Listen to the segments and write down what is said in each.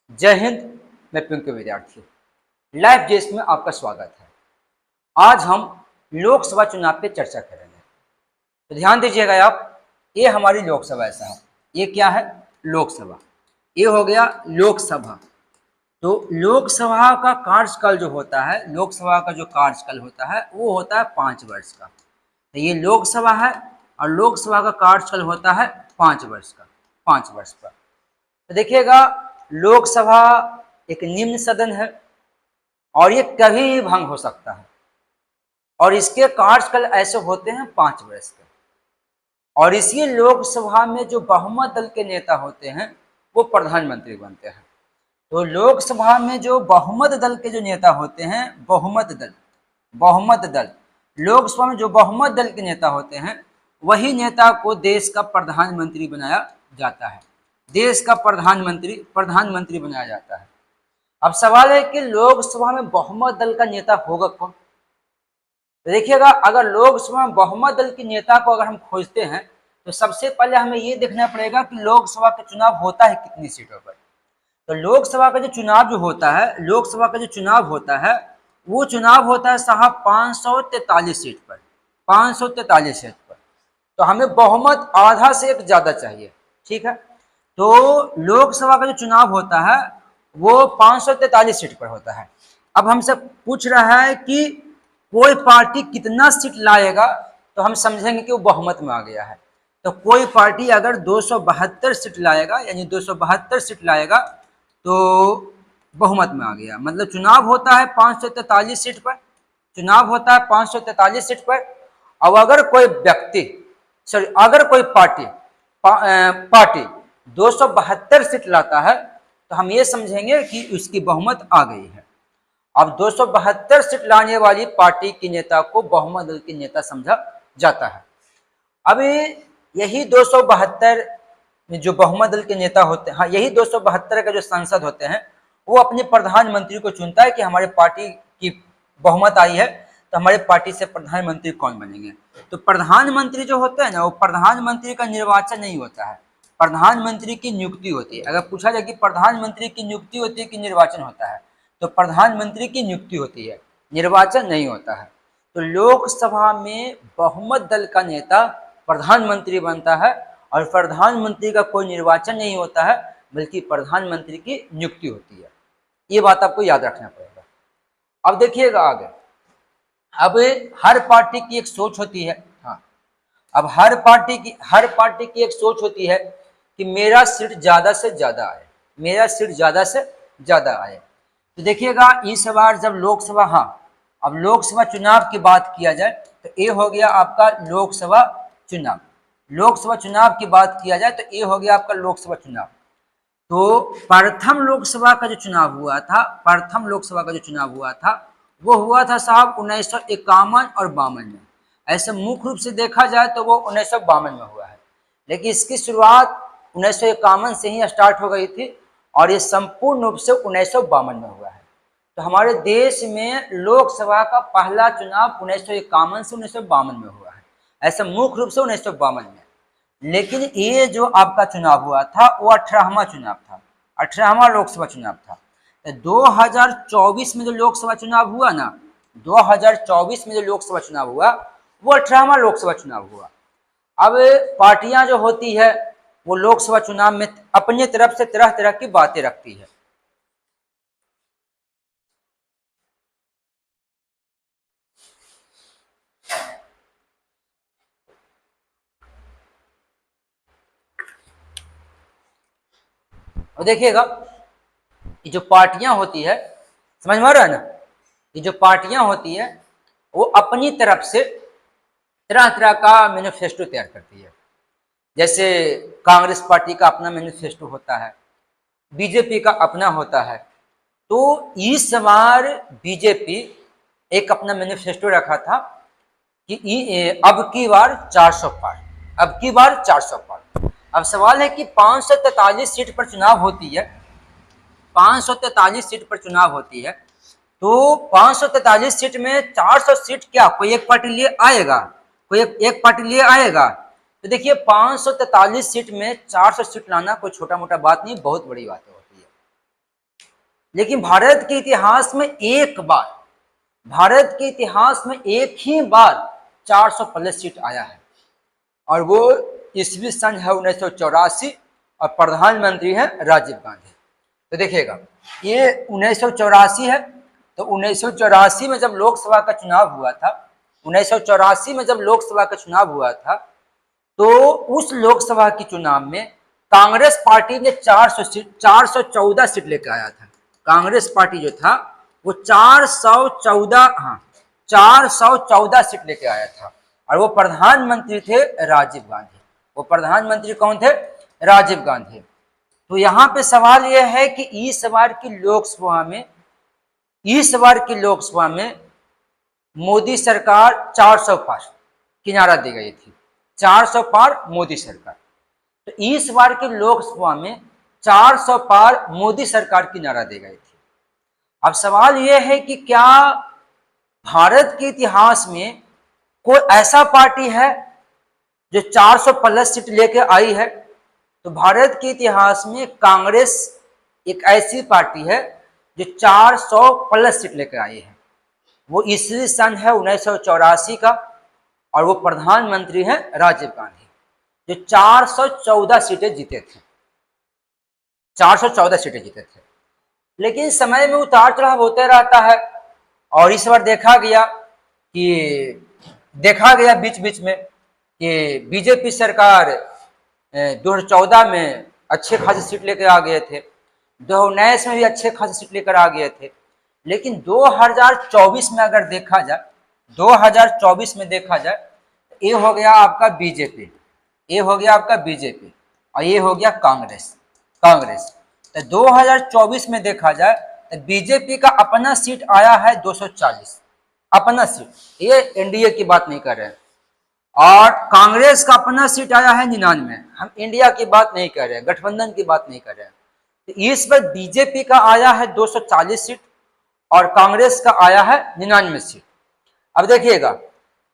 जय हिंद। मैं पिंक विद्यार्थी लाइव जेस में आपका स्वागत है। आज हम लोकसभा चुनाव पे चर्चा करेंगे, तो ध्यान दीजिएगा आप। ये हमारी लोकसभा ऐसा है, ये क्या है? लोकसभा। ये हो गया लोकसभा। तो लोकसभा का कार्यकाल जो होता है, लोकसभा का जो कार्यकाल होता है वो होता है 5 वर्ष का। तो ये लोकसभा है और लोकसभा का कार्यकाल होता है 5 वर्ष का, 5 वर्ष पर। तो देखिएगा, लोकसभा एक निम्न सदन है और ये कभी भी भंग हो सकता है और इसके कार्यकाल ऐसे होते हैं 5 वर्ष के। और इसी लोकसभा में जो बहुमत दल के नेता होते हैं वो प्रधानमंत्री बनते हैं। तो लोकसभा में जो बहुमत दल के जो नेता होते हैं, बहुमत दल लोकसभा में जो बहुमत दल के नेता होते हैं वही नेता को देश का प्रधानमंत्री बनाया जाता है। देश का प्रधानमंत्री बनाया जाता है। अब सवाल है कि लोकसभा में बहुमत दल का नेता होगा कौन? तो देखिएगा, अगर लोकसभा में बहुमत दल के नेता को अगर हम खोजते हैं तो सबसे पहले हमें ये देखना पड़ेगा कि लोकसभा का चुनाव होता है कितनी सीटों पर। तो लोकसभा का जो चुनाव जो होता है, लोकसभा का जो चुनाव होता है वो चुनाव होता है साहब 543 सीट पर, 543 सीट पर। तो हमें बहुमत आधा से एक ज्यादा चाहिए, ठीक है। तो लोकसभा का जो चुनाव होता है वो 543 सीट पर होता है। अब हमसे पूछ रहा है कि कोई पार्टी कितना सीट लाएगा, तो हम समझेंगे कि वो बहुमत में आ गया है। तो कोई पार्टी अगर 272 सीट लाएगा, यानी 272 सीट लाएगा तो बहुमत में आ गया। मतलब चुनाव होता है 543 सीट पर, चुनाव होता है 543 सीट पर। अब अगर कोई व्यक्ति अगर कोई पार्टी 272 सीट लाता है तो हम ये समझेंगे कि उसकी बहुमत आ गई है। अब 272 सीट लाने वाली पार्टी के नेता को बहुमत दल के नेता समझा जाता है। अभी यही 272 में जो बहुमत दल के नेता होते हैं, हाँ, यही 272 का जो सांसद होते हैं वो अपने प्रधानमंत्री को चुनता है कि हमारे पार्टी की बहुमत आई है तो हमारे पार्टी से प्रधानमंत्री कौन बनेंगे। तो प्रधानमंत्री जो होता है ना, वो प्रधानमंत्री का निर्वाचन नहीं होता है, प्रधानमंत्री की नियुक्ति होती है। अगर पूछा जाए कि प्रधानमंत्री की नियुक्ति होती है कि निर्वाचन होता है, तो प्रधानमंत्री की नियुक्ति होती है, निर्वाचन नहीं होता है। तो लोकसभा में बहुमत दल का नेता प्रधानमंत्री बनता है और प्रधानमंत्री का कोई निर्वाचन नहीं होता है, बल्कि प्रधानमंत्री की नियुक्ति होती है। ये बात आपको याद रखना पड़ेगा। अब देखिएगा आगे, अब हर पार्टी की एक सोच होती है। हाँ, अब हर पार्टी की एक सोच होती है कि मेरा सीट ज्यादा से ज्यादा आए, मेरा सीट ज्यादा से ज्यादा आए। तो देखिएगा, इस बार जब लोकसभा, हाँ, अब लोकसभा चुनाव की बात किया जाए तो ये हो गया आपका लोकसभा चुनाव। लोकसभा चुनाव की बात किया जाए तो ये हो गया आपका लोकसभा चुनाव। तो प्रथम लोकसभा का जो चुनाव हुआ था, प्रथम लोकसभा का जो चुनाव हुआ था वो हुआ था साहब 1951 और 52 में। ऐसे मुख्य रूप से देखा जाए तो वो 1952 में हुआ है, लेकिन इसकी शुरुआत 1951 से ही स्टार्ट हो गई थी और ये संपूर्ण रूप से 1952 में हुआ है। तो हमारे देश में लोकसभा का पहला चुनाव 1951 से 1952 में हुआ है, ऐसा मुख्य रूप से 1952 में। लेकिन ये जो आपका चुनाव हुआ था वो 18वां चुनाव था, 18वां लोकसभा चुनाव था। 2024 में जो लोकसभा चुनाव हुआ ना, 2024 में जो लोकसभा चुनाव हुआ वो 18वां लोकसभा चुनाव हुआ। अब पार्टियां जो होती है वो लोकसभा चुनाव में अपने तरफ से तरह तरह की बातें रखती है। और देखिएगा, ये जो पार्टियां होती है, समझ में आ रहा है ना, ये जो पार्टियां होती है वो अपनी तरफ से तरह तरह का मैनिफेस्टो तैयार करती है। जैसे कांग्रेस पार्टी का अपना मैनिफेस्टो होता है, बीजेपी का अपना होता है। तो इस बार बीजेपी एक अपना मैनिफेस्टो रखा था कि अब की बार 400 पार, अब की बार 400 पार। अब सवाल है कि 543 सीट पर चुनाव होती है, 543 सीट पर चुनाव होती है, तो 543 सीट में 400 सीट क्या कोई एक पार्टी लिए आएगा? कोई एक पार्टी लिए आएगा? तो देखिए, 543 सीट में 400 सीट लाना कोई छोटा मोटा बात नहीं, बहुत बड़ी बात होती है। लेकिन भारत के इतिहास में एक बार, भारत के इतिहास में एक ही बार 400+ सीट आया है, और वो ईस्वी सन है 1984, और प्रधानमंत्री है राजीव गांधी। तो देखिएगा, ये 1984 है, तो 1984 में जब लोकसभा का चुनाव हुआ था, 1984 में जब लोकसभा का चुनाव हुआ था, तो उस लोकसभा के चुनाव में कांग्रेस पार्टी ने 414 सीट लेकर आया था। कांग्रेस पार्टी जो था वो 414 सीट लेके आया था, और वो प्रधानमंत्री थे राजीव गांधी। वो प्रधानमंत्री कौन थे? राजीव गांधी। तो यहाँ पे सवाल यह है कि इस बार की लोकसभा में मोदी सरकार 400 पार की नारा दी गई थी, 400 पार मोदी सरकार। तो इस बार की लोकसभा में 400 पार मोदी सरकार की नारा दी गई थी। अब सवाल यह है कि क्या भारत के इतिहास में कोई ऐसा पार्टी है जो 400+ सीट लेकर आई है? तो भारत के इतिहास में कांग्रेस एक ऐसी पार्टी है जो 400+ सीट लेकर आई है। वो ईस्वी सन है 1984 का, और वो प्रधानमंत्री है राजीव गांधी, जो 414 सीटें जीते थे, 414 सीटें जीते थे। लेकिन समय में उतार चढ़ाव होते रहता है, और इस बार देखा गया बीच बीच में कि बीजेपी सरकार 2014 में अच्छे खासी सीट लेकर आ गए थे, 2019 में भी अच्छे खासी सीट लेकर आ गए थे। लेकिन 2024 में अगर देखा जाए, 2024 में देखा जाए, ये हो गया आपका बीजेपी, ये हो गया आपका बीजेपी, और ये हो गया कांग्रेस। तो 2024 में देखा जाए तो बीजेपी का अपना सीट आया है 240, अपना सीट, ये एनडीए की बात नहीं कर रहे हैं, और कांग्रेस का अपना सीट आया है 99। हम इंडिया की बात नहीं कर रहे हैं, गठबंधन की बात नहीं कर रहे हैं। तो इस पर बीजेपी का आया है 240 सीट, और कांग्रेस का आया है 99 सीट। अब देखिएगा,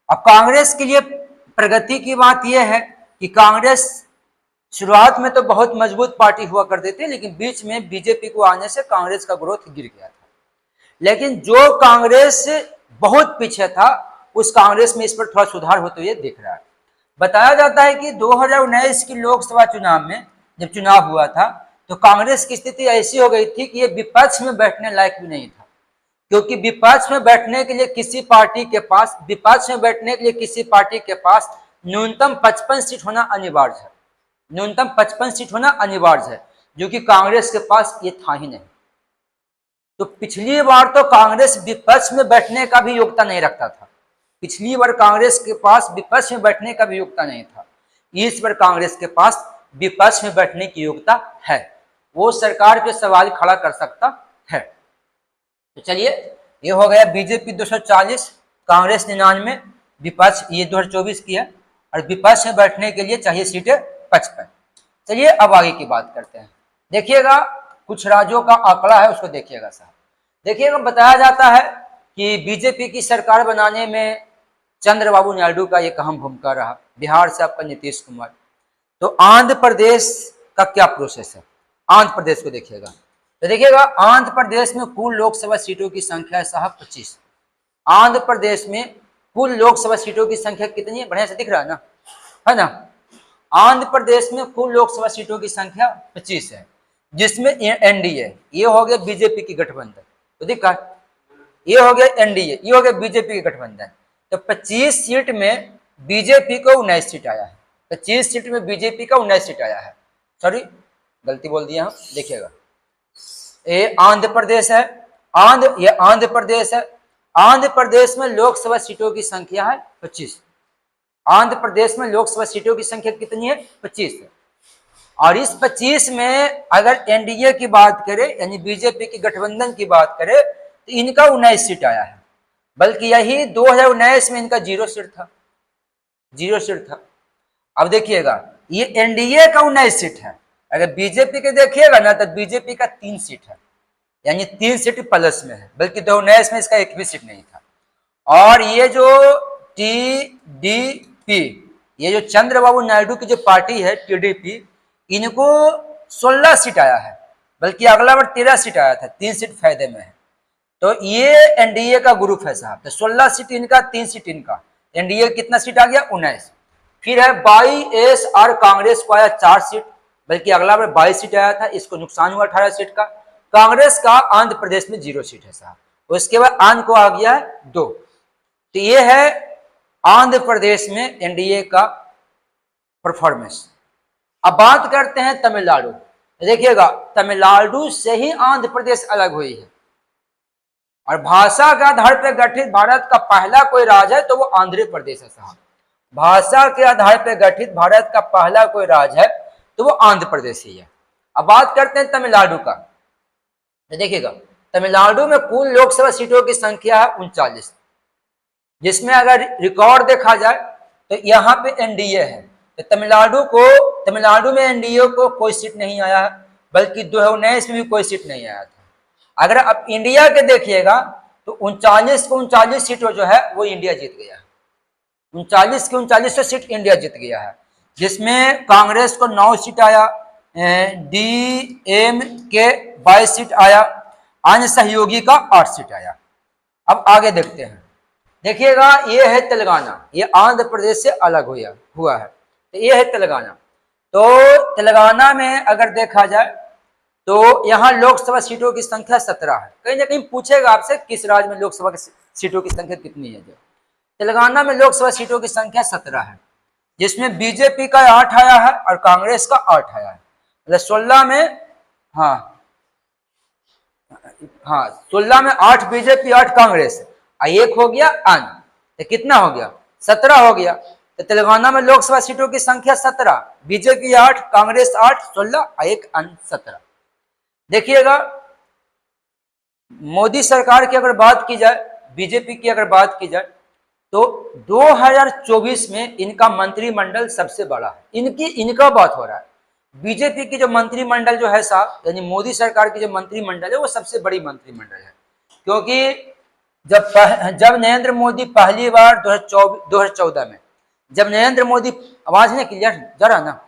अब कांग्रेस के लिए प्रगति की बात यह है कि कांग्रेस शुरुआत में तो बहुत मजबूत पार्टी हुआ करते थे, लेकिन बीच में बीजेपी को आने से कांग्रेस का ग्रोथ गिर गया था। लेकिन जो कांग्रेस बहुत पीछे था, उस कांग्रेस में इस पर थोड़ा सुधार होते हुए दिख रहा है। बताया जाता है कि 2019 की लोकसभा चुनाव में जब चुनाव हुआ था, तो कांग्रेस की स्थिति ऐसी हो गई थी कि ये विपक्ष में बैठने लायक भी नहीं था, क्योंकि विपक्ष में बैठने के लिए किसी पार्टी के पास न्यूनतम 55 सीट होना अनिवार्य है, न्यूनतम 55 सीट होना अनिवार्य है, जो कि कांग्रेस के पास ये था ही नहीं। तो पिछली बार तो कांग्रेस विपक्ष में बैठने का भी योग्यता नहीं रखता था, पिछली बार कांग्रेस के पास विपक्ष में बैठने का भी योग्यता नहीं था। इस बार कांग्रेस के पास विपक्ष में बैठने की योग्यता है, वो सरकार पे सवाल खड़ा कर सकता है। तो चलिए, ये हो गया बीजेपी 240, कांग्रेस 99, विपक्ष ये 2024 की है, और विपक्ष में बैठने के लिए चाहिए सीटें 55। चलिए अब आगे की बात करते हैं। देखिएगा, कुछ राज्यों का आंकड़ा है, उसको देखिएगा साहब। देखिएगा, बताया जाता है कि बीजेपी की सरकार बनाने में चंद्रबाबू नायडू का एक अहम भूमिका रहा। बिहार से आपका नीतीश कुमार। तो आंध्र प्रदेश का क्या प्रोसेस है, आंध्र प्रदेश को देखिएगा। तो देखिएगा, आंध्र प्रदेश में कुल लोकसभा सीटों की संख्या है साहब 25। आंध्र प्रदेश में कुल लोकसभा सीटों की संख्या कितनी है? बढ़िया से दिख रहा है ना? आंध्र प्रदेश में कुल लोकसभा सीटों की संख्या 25 है, जिसमें एनडीए, ये हो गया बीजेपी की गठबंधन, तो दिखा, ये हो गया एनडीए, ये हो गया बीजेपी की गठबंधन। तो 25 सीट में बीजेपी को 19 सीट आया है, 25 सीट में बीजेपी का 19 सीट आया है। सॉरी, गलती बोल दिया हम। देखिएगा, ये आंध्र प्रदेश है, ये आंध्र प्रदेश है। आंध्र प्रदेश में लोकसभा सीटों की संख्या है 25। आंध्र प्रदेश में लोकसभा सीटों की संख्या कितनी है? 25 है। और इस 25 में अगर एनडीए की बात करें, यानी बीजेपी की गठबंधन की बात करें, तो इनका 19 सीट आया है, बल्कि यही 2019 में इनका 0 सीट था, 0 सीट था। अब देखिएगा, ये एनडीए का 19 सीट है, अगर बीजेपी के देखिएगा ना, तो बीजेपी का 3 सीट है, यानी 3 सीट प्लस में है, बल्कि 2019 में इसका एक भी सीट नहीं था। और ये जो टीडीपी, ये जो चंद्रबाबू नायडू की जो पार्टी है टीडीपी, इनको 16 सीट आया है, बल्कि अगला बार 13 सीट आया था, 3 सीट फायदे में है। तो ये एनडीए का ग्रुप है साहब, तो 16 सीट इनका, 3 सीट इनका, एनडीए कितना सीट आ गया, 19। फिर है वाईएसआर कांग्रेस को आया 4 सीट, बल्कि अगला बार 22 सीट आया था, इसको नुकसान हुआ 18 सीट का। कांग्रेस का आंध्र प्रदेश में 0 सीट है साहब, उसके बाद आंध्र को आ गया है 2। तो ये है आंध्र प्रदेश में एनडीए का परफॉर्मेंस। अब बात करते हैं तमिलनाडु। देखिएगा, तमिलनाडु से ही आंध्र प्रदेश अलग हुई है, और भाषा के आधार पर गठित भारत का पहला कोई राज्य है तो वो आंध्र प्रदेश है साहब। भाषा के आधार पर गठित भारत का पहला कोई राज्य है तो वो आंध्र प्रदेश ही है। अब बात करते हैं तमिलनाडु का। देखिएगा, तमिलनाडु में कुल लोकसभा सीटों की संख्या है 39, जिसमें अगर रिकॉर्ड देखा जाए तो यहाँ पे एनडीए है। तो तमिलनाडु में एनडीए को कोई सीट नहीं आया है, बल्कि 2019 में भी कोई सीट नहीं आया था। अगर आप इंडिया के देखिएगा तो 39 को 39 सीटों जो है वो इंडिया जीत गया है। 39 की 39 सीट इंडिया जीत गया है, जिसमें कांग्रेस को 9 सीट आया, डीएम के 22 सीट आया, अन्य सहयोगी का 8 सीट आया। अब आगे देखते हैं। देखिएगा, ये है तेलंगाना, ये आंध्र प्रदेश से अलग हुआ है। तो ये है तेलंगाना। तो तेलंगाना में अगर देखा जाए तो यहाँ लोकसभा सीटों की संख्या 17 है। कहीं ना कहीं पूछेगा आपसे किस राज्य में लोकसभा की सीटों की संख्या कितनी है। जो तेलंगाना में लोकसभा सीटों की संख्या 17 है, जिसमें बीजेपी का 8 आया है और कांग्रेस का 8 आया है। मतलब 16 में, हाँ 16 में 8 बीजेपी 8 कांग्रेस, और 1 हो गया अन्य, तो कितना हो गया, 17 हो गया। तो तेलंगाना में लोकसभा सीटों की संख्या 17, बीजेपी 8, कांग्रेस 8, 16 और 1 अन्य 17। देखिएगा, मोदी सरकार की अगर बात की जाए, बीजेपी की अगर बात की जाए तो 2024 में इनका मंत्रिमंडल सबसे बड़ा है। इनका बात हो रहा है। बीजेपी की जो मंत्रिमंडल जो है साहब, यानी मोदी सरकार की जो मंत्रिमंडल है वो सबसे बड़ी मंत्रिमंडल है, क्योंकि जब नरेंद्र मोदी पहली बार 2014 में, जब नरेंद्र मोदी, आवाज नहीं क्लियर जरा ना,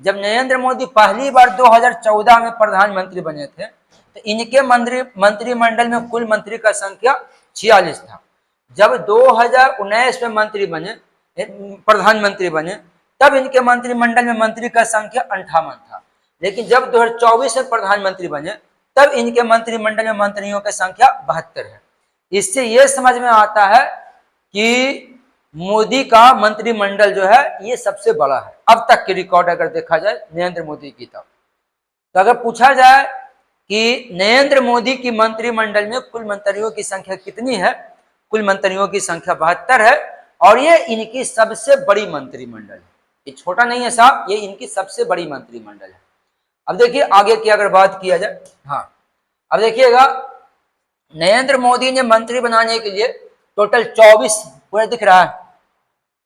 जब नरेंद्र मोदी पहली बार 2014 में प्रधानमंत्री बने थे तो इनके मंत्रिमंडल में कुल मंत्री का संख्या 46 था। जब 2019 में प्रधानमंत्री बने तब इनके मंत्रिमंडल में मंत्री का संख्या 58 था, लेकिन जब 2024 में प्रधानमंत्री बने तब इनके मंत्रिमंडल में मंत्रियों की संख्या 72 है। इससे यह समझ में आता है कि मोदी का मंत्रिमंडल जो है ये सबसे बड़ा है अब तक के रिकॉर्ड अगर देखा जाए नरेंद्र मोदी की। तो अगर पूछा जाए कि नरेंद्र मोदी की मंत्रिमंडल में कुल मंत्रियों की संख्या कितनी है, कुल मंत्रियों की संख्या 72 है, और ये इनकी सबसे बड़ी मंत्रिमंडल है। ये छोटा नहीं है साहब, ये इनकी सबसे बड़ी मंत्रिमंडल है। अब देखिए आगे की अगर बात किया जाए, हाँ अब देखिएगा, नरेंद्र मोदी ने मंत्री बनाने के लिए टोटल 24, पूरा दिख रहा है,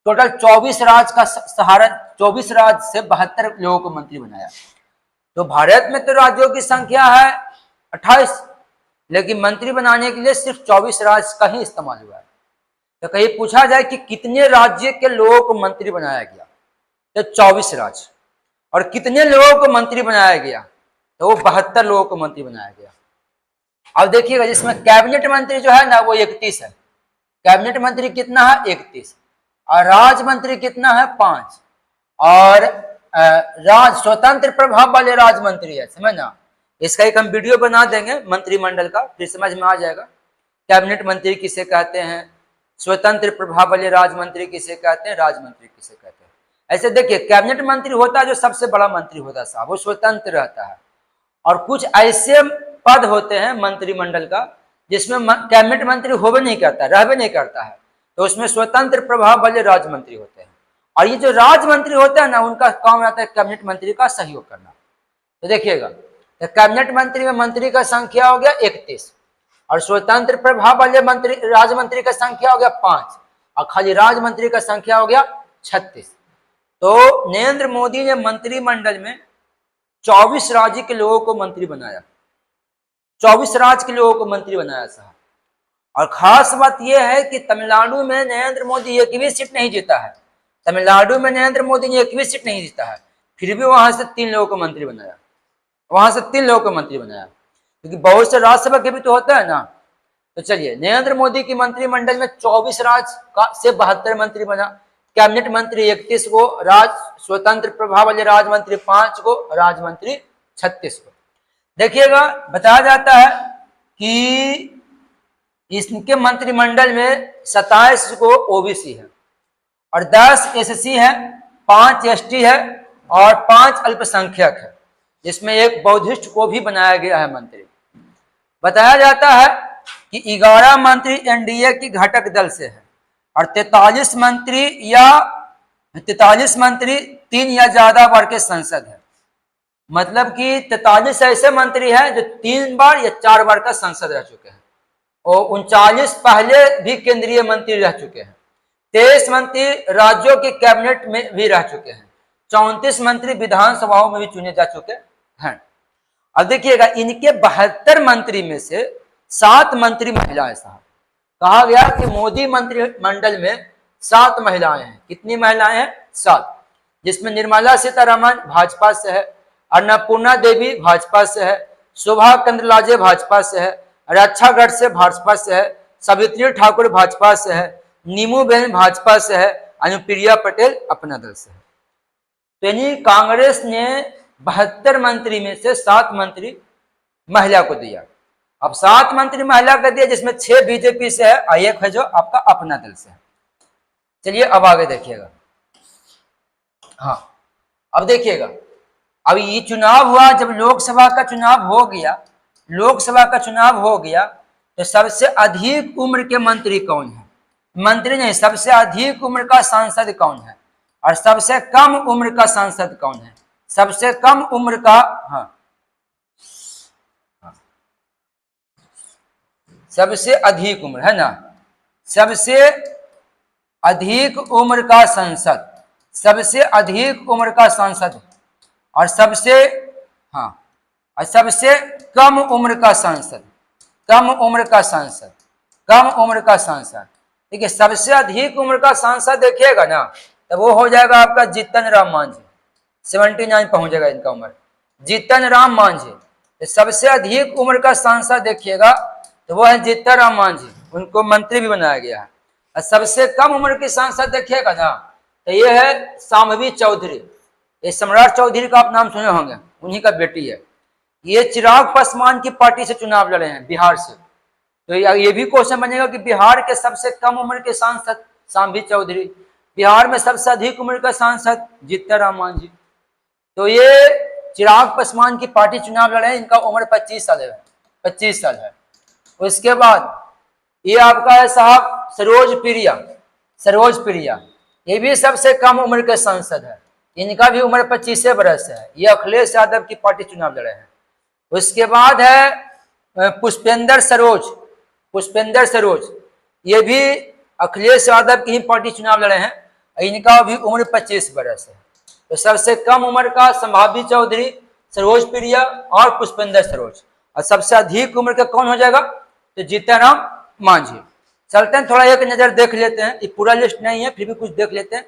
टोटल 24 राज्य का सहारा, 24 राज्य से 72 लोगों को मंत्री बनाया। तो भारत में तो राज्यों की संख्या है 28, लेकिन मंत्री बनाने के लिए सिर्फ 24 राज्य का ही इस्तेमाल हुआ है। तो कहीं पूछा जाए कि कितने राज्य के लोगों को मंत्री बनाया गया, तो 24 राज्य। और कितने लोगों को मंत्री बनाया गया, तो वो 72 लोगों को मंत्री बनाया गया। अब देखिएगा, जिसमें कैबिनेट मंत्री जो है ना वो 31 है। कैबिनेट मंत्री कितना है, 31, और राज्य मंत्री कितना है, 5, और स्वतंत्र प्रभाव वाले राज्य मंत्री है, समझना। इसका एक हम वीडियो बना देंगे मंत्रिमंडल का, फिर समझ में आ जाएगा। कैबिनेट मंत्री किसे कहते हैं, स्वतंत्र प्रभाव वाले राज्य मंत्री किसे कहते हैं, राज्य मंत्री किसे कहते हैं। ऐसे देखिए, कैबिनेट मंत्री होता है जो सबसे बड़ा मंत्री होता है साहब, वो स्वतंत्र रहता है। और कुछ ऐसे पद होते हैं मंत्रिमंडल का जिसमें कैबिनेट मंत्री होवे नहीं करता, रहवे नहीं करता है, तो उसमें स्वतंत्र प्रभाव वाले राज्य मंत्री होते हैं। और ये जो राज्य मंत्री होते हैं ना, उनका काम रहता है कैबिनेट मंत्री का सहयोग करना। तो देखिएगा, तो कैबिनेट मंत्री में मंत्री का संख्या हो गया 31, और स्वतंत्र प्रभाव वाले मंत्री राज्य मंत्री का संख्या हो गया 5, और खाली राज्य मंत्री का संख्या हो गया 36। तो नरेंद्र मोदी ने मंत्रिमंडल में 24 राज्य के लोगों को मंत्री बनाया, 24 राज्य के लोगों को मंत्री बनाया साहब। और खास बात यह है कि तमिलनाडु में नरेंद्र मोदी 21 सीट नहीं जीता है। तमिलनाडु में नरेंद्र मोदी ने 21 सीट नहीं जीता है, फिर भी वहां से 3 लोगों को मंत्री बनाया। वहां से 3 लोगों को मंत्री बनाया, क्योंकि बहुत से राज्यसभा के भी तो होता है ना। तो चलिए, नरेंद्र मोदी की मंत्रिमंडल में 24 राज्य का से 72 मंत्री बना, कैबिनेट मंत्री 31 को, स्वतंत्र प्रभाव वाले राज्य मंत्री 5 को, राज्य मंत्री 36 को। देखिएगा, बताया जाता है कि इसके मंत्रिमंडल में 27 को ओबीसी है और 10 एससी है, 5 एसटी है और 5 अल्पसंख्यक है, जिसमें एक बौद्धिस्ट को भी बनाया गया है मंत्री। बताया जाता है कि 11 मंत्री एनडीए की घटक दल से है और 43 मंत्री 3 या ज्यादा बार के सांसद है। मतलब कि 43 ऐसे मंत्री हैं जो 3 बार या 4 बार का सांसद रह चुके हैं और 39 पहले भी केंद्रीय मंत्री रह चुके हैं। 23 मंत्री राज्यों की कैबिनेट में भी रह चुके हैं। 34 मंत्री विधानसभाओं में भी चुने जा चुके हैं। अब देखिएगा, इनके 72 मंत्री में से 7 मंत्री महिलाएं। साहब, कहा गया कि मोदी मंत्रिमंडल में 7 महिलाएं हैं। कितनी महिलाएं हैं? 7, जिसमें निर्मला सीतारमण भाजपा से है, अन्नपूर्णा देवी भाजपा से है, शोभा कंदलाजे भाजपा से है, रक्षा गढ़ से भाजपा से है, सावित्री ठाकुर भाजपा से है, नीमू बेन भाजपा से है, अनुप्रिया पटेल अपना दल से है। तो यानी कांग्रेस ने 72 मंत्री में से 7 मंत्री महिला को दिया। अब 7 मंत्री महिला को दिया, जिसमें 6 बीजेपी से है और 1 है जो आपका अपना दल से है। चलिए अब आगे देखिएगा। हाँ, अब देखिएगा, अब ये चुनाव हुआ, जब लोकसभा का चुनाव हो गया तो सबसे अधिक उम्र के मंत्री कौन है? मंत्री नहीं, सबसे अधिक उम्र का सांसद कौन है और सबसे कम उम्र का सांसद कौन है? सबसे कम उम्र का, सबसे अधिक उम्र है ना, सबसे अधिक उम्र का सांसद, सबसे अधिक उम्र का सांसद और सबसे कम उम्र का सांसद, कम उम्र का सांसद। देखिए, सबसे अधिक उम्र का सांसद देखिएगा ना, तो वो हो जाएगा आपका जीतन राम मांझी। 79 पहुंच जाएगा इनका उम्र, जीतन राम मांझी। तो सबसे अधिक उम्र का सांसद देखिएगा तो वो है जीतन राम मांझी, उनको मंत्री भी बनाया गया है। और सबसे कम उम्र के सांसद देखिएगा ना, तो ये है शांभवी चौधरी। ये सम्राट चौधरी का आप नाम सुने होंगे, उन्हीं का बेटी है। ये चिराग पासवान की पार्टी से चुनाव लड़े हैं, बिहार से। तो ये भी क्वेश्चन बनेगा कि बिहार के सबसे कम उम्र के सांसद शांभवी चौधरी, बिहार में सबसे अधिक उम्र का सांसद जीतन राम मांझी। तो ये चिराग पासवान की पार्टी चुनाव लड़े हैं, इनका उम्र 25 साल है, 25 साल है। उसके बाद ये आपका है साहब सरोज प्रिया, ये भी सबसे कम उम्र के सांसद है, इनका भी उम्र 25 बरस है। ये अखिलेश यादव की पार्टी चुनाव लड़े हैं। उसके बाद है पुष्पेंद्र सरोज, ये भी अखिलेश यादव की ही पार्टी चुनाव लड़े हैं, इनका भी उम्र 25 बरस है। तो सबसे कम उम्र का शांभवी चौधरी, सरोज प्रिया और पुष्पेंद्र सरोज, और सबसे अधिक उम्र का कौन हो जाएगा? तो जीतन राम मांझी। चलते हैं, थोड़ा एक नजर देख लेते हैं, ये पूरा लिस्ट नहीं है, फिर भी कुछ देख लेते हैं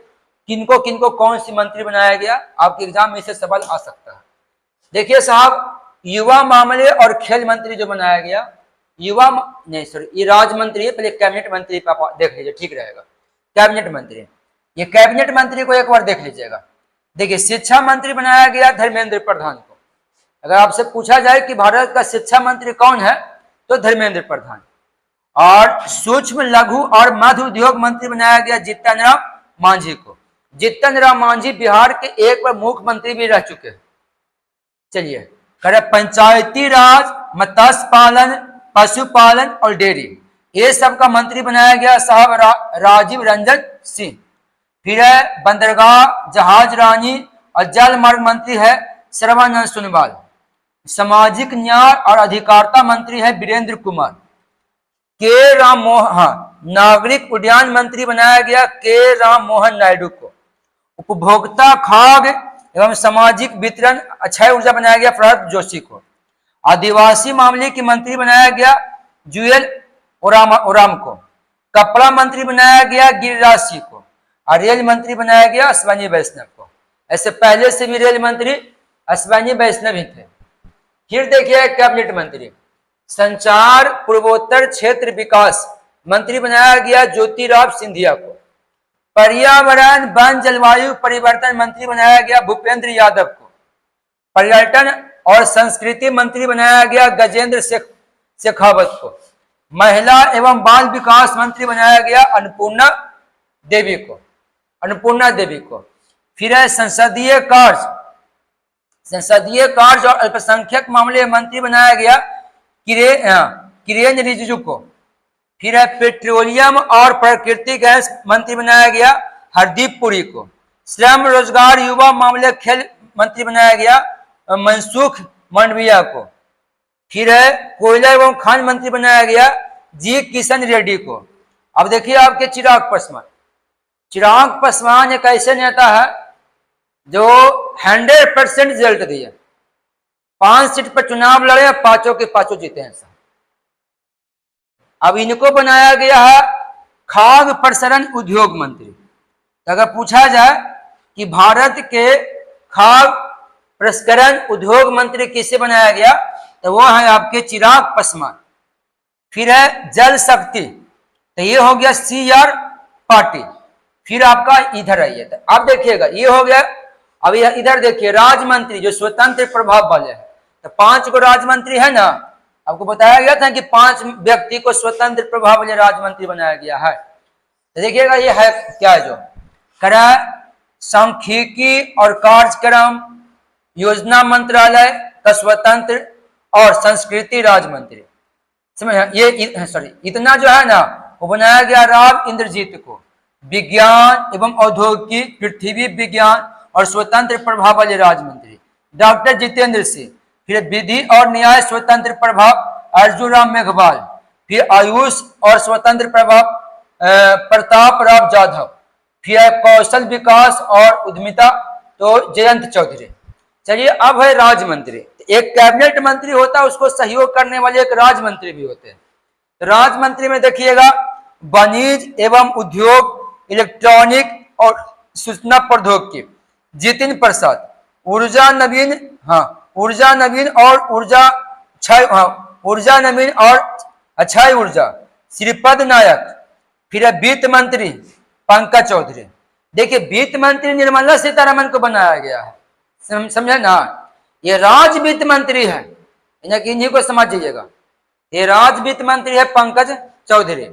किनको किनको कौन सी मंत्री बनाया गया। आपके एग्जाम में से सवाल आ सकता है। देखिए साहब, युवा मामले और खेल मंत्री जो बनाया गया, ये राज्य मंत्री है, पहले कैबिनेट मंत्री पापा देख लीजिए, ठीक रहेगा। कैबिनेट मंत्री, ये कैबिनेट मंत्री को एक बार देख लीजिएगा। देखिए, शिक्षा मंत्री बनाया गया धर्मेंद्र प्रधान को। अगर आपसे पूछा जाए कि भारत का शिक्षा मंत्री कौन है, तो धर्मेंद्र प्रधान। और सूक्ष्म लघु और मध्य उद्योग मंत्री बनाया गया जीतन राम मांझी को। जीतन राम मांझी बिहार के एक बार मुख्यमंत्री भी रह चुके हैं। चलिए, करे पंचायती राज, मत्स्य पालन, पशुपालन और डेयरी, ये सब का मंत्री बनाया गया साहब राजीव रंजन सिंह। फिर है बंदरगाह, जहाज रानी और जल मार्ग मंत्री है सर्बानंद सोनोवाल। सामाजिक न्याय और अधिकारिता मंत्री है वीरेंद्र कुमार। के राम मोहन, नागरिक उड्डयन मंत्री बनाया गया के राम मोहन नायडू को। उपभोक्ता खाद्य एवं सामाजिक वितरण अक्षय ऊर्जा बनाया गया प्रहलाद जोशी को। आदिवासी मामले की मंत्री बनाया गया जुएल ओराम को। कपड़ा मंत्री बनाया गया गिरिराज सिंह को। और रेल मंत्री बनाया गया अश्विनी वैष्णव को। ऐसे पहले से भी रेल मंत्री अश्विनी वैष्णव ही थे। फिर देखिए कैबिनेट मंत्री, संचार पूर्वोत्तर क्षेत्र विकास मंत्री बनाया गया ज्योतिराव सिंधिया को। पर्यावरण वन जलवायु परिवर्तन मंत्री बनाया गया भूपेंद्र यादव को। पर्यटन और संस्कृति मंत्री बनाया गया गजेंद्र शेखावत को। महिला एवं बाल विकास मंत्री बनाया गया अन्नपूर्णा देवी को। फिर है संसदीय कार्य और अल्पसंख्यक मामले मंत्री बनाया गया किरेन रिजिजू को। फिर है पेट्रोलियम और प्राकृतिक गैस मंत्री बनाया गया हरदीप पुरी को। श्रम रोजगार युवा मामले खेल मंत्री बनाया गया मनसुख मांडविया को। फिर है कोयला एवं खान मंत्री बनाया गया जी किशन रेड्डी को। अब देखिए आपके चिराग पासवान एक ऐसे नेता है जो 100% रिजल्ट दिए, 5 सीट पर चुनाव लड़े, 5 के 5 जीते हैं। अब इनको बनाया गया है खाद्य प्रसंस्करण उद्योग मंत्री। अगर पूछा जाए कि भारत के खाद्य प्रसंस्करण उद्योग मंत्री किसे बनाया गया, तो वो है आपके चिराग पासवान। फिर है जल शक्ति, तो ये हो गया CR पाटिल। फिर आपका इधर आइए, तो आप देखिएगा ये हो गया। अब इधर देखिए राज्य मंत्री जो स्वतंत्र प्रभाव वाले हैं, तो 5 को राज्य मंत्री है ना। आपको बताया गया था कि 5 व्यक्ति को स्वतंत्र प्रभाव वाले राज्य मंत्री बनाया गया है। तो देखिएगा ये है क्या, जो करा सांख्यिकी और कार्यक्रम योजना मंत्रालय का स्वतंत्र और संस्कृति राज्य मंत्री, समझ ये सॉरी इतना जो है ना वो बनाया गया राव इंद्रजीत को। विज्ञान एवं औद्योगिक पृथ्वी विज्ञान और स्वतंत्र प्रभाव वाले राज्य मंत्री डॉक्टर जितेंद्र सिंह। फिर विधि और न्याय स्वतंत्र प्रभाव अर्जुन राम मेघवाल। फिर आयुष और स्वतंत्र प्रभाव प्रताप राव जाधव। फिर कौशल विकास और उद्यमिता तो जयंत चौधरी। चलिए अब है राज्य मंत्री। एक कैबिनेट मंत्री होता है, उसको सहयोग करने वाले एक राज्य मंत्री भी होते हैं। राज्य मंत्री में देखिएगा वाणिज्य एवं उद्योग, इलेक्ट्रॉनिक और सूचना प्रौद्योगिकी जितिन प्रसाद। ऊर्जा नवीन और अक्षय ऊर्जा श्रीपद नायक। फिर वित्त मंत्री पंकज चौधरी। देखिए वित्त मंत्री निर्मला सीतारमन को बनाया गया है, समझे ना। ये राज्य वित्त मंत्री है, इन्हीं को समझ जाइएगा। ये राज्य वित्त मंत्री है पंकज चौधरी।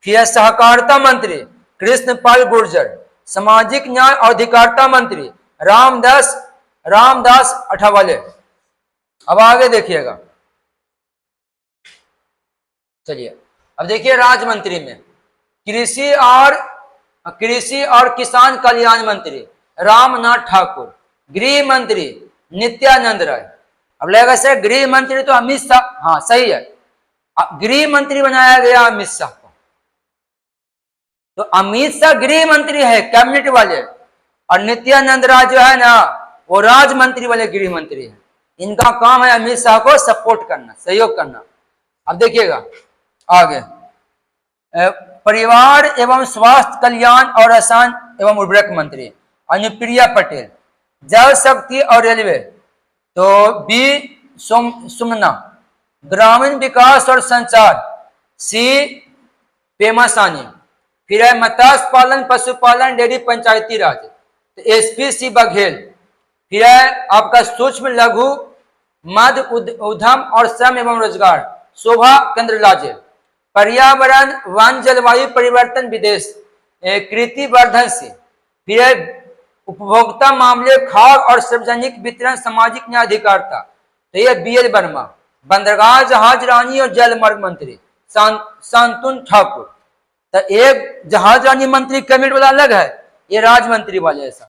फिर सहकारिता मंत्री कृष्णपाल गुर्जर। सामाजिक न्याय और अधिकारिता मंत्री रामदास अठावले। अब आगे देखिएगा, चलिए अब देखिए राज्य मंत्री में कृषि और किसान कल्याण मंत्री रामनाथ ठाकुर। गृह मंत्री नित्यानंद राय। अब लगेगा सर गृह मंत्री तो अमित शाह, हाँ सही है, गृह मंत्री बनाया गया अमित शाह को। तो अमित शाह गृह मंत्री है कैबिनेट वाले, और नित्यानंद राय जो है ना वो राज्य मंत्री वाले गृह मंत्री है। इनका काम है अमित शाह को सपोर्ट करना, सहयोग करना। अब देखिएगा आगे परिवार एवं स्वास्थ्य कल्याण और रसायन एवं उर्वरक मंत्री अनुप्रिया पटेल। जल शक्ति और रेलवे तो बी सुमना। ग्रामीण विकास और संचार सी पेमासानी। फिर है मत्स्य पालन पशुपालन डेयरी पंचायती राज तो SP सी बघेल। फिर है आपका सूक्ष्म लघु मध्य उद्यम और श्रम एवं रोजगार शोभा कंद्रलाजे। पर्यावरण वन जलवायु परिवर्तन विदेश कृति वर्धन से। फिर है उपभोक्ता मामले खाद्य और सार्वजनिक वितरण सामाजिक न्याय अधिकारिता तो ये BL वर्मा। बंदरगाह जहाज रानी और जल मार्ग मंत्री शांतनु ठाकुर। तो एक जहाज रानी मंत्री कैबिनेट वाला अलग है, ये राज्य मंत्री वाले ऐसा।